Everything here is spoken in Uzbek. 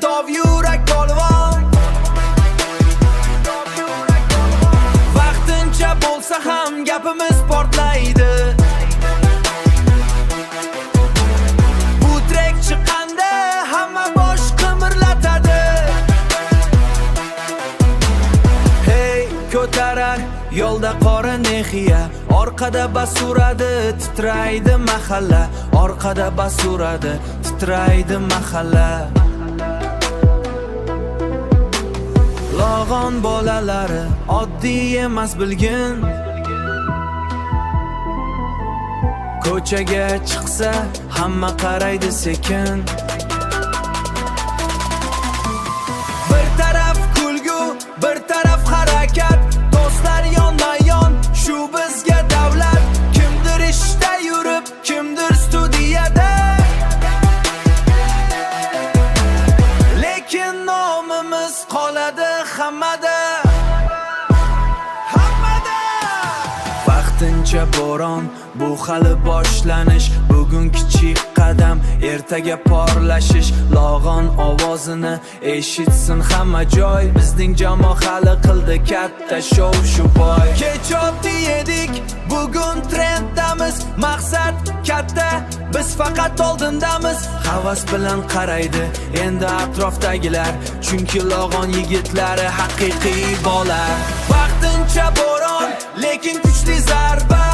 dov yurak polvon. Vaqtincha bo'lsa ham gapimiz portlaydi. Bu trek chiqqanda hamma bosh qimirlatadi. Hey, ko'tarar yo'lda qora nexiya, orqada bas uradi, titraydi mahalla. Orqada bas uradi, titraydi mahalla. Log'on bolalari oddiy emas bilgin. Ko'chaga chiqsa hamma qaraydi sekin. Bir taraf kulgu, bir taraf harakat. Do'stlar yonma-yon, shu bizga davlat. Kimdir ishda yurib, kimdir studiyada. Lekin nomimiz qoladi hammada. Vaqtincha bo'ron, bu hali boshlanish. Bugun kichik qadam, ertaga porlashish. Log'on ovozini eshitsin hamma joy. Bizning jamoa hali qildi katta show shu boy. Kech oddiy edik, bugun trenddamiz. Maqsad katta, biz faqat oldindamiz. Havas bilan qaraydi endi atrofdagilar, chunki Log'on yigitlari haqiqiy bola. Vaqtincha bo'ron, lekin kuchli zarba.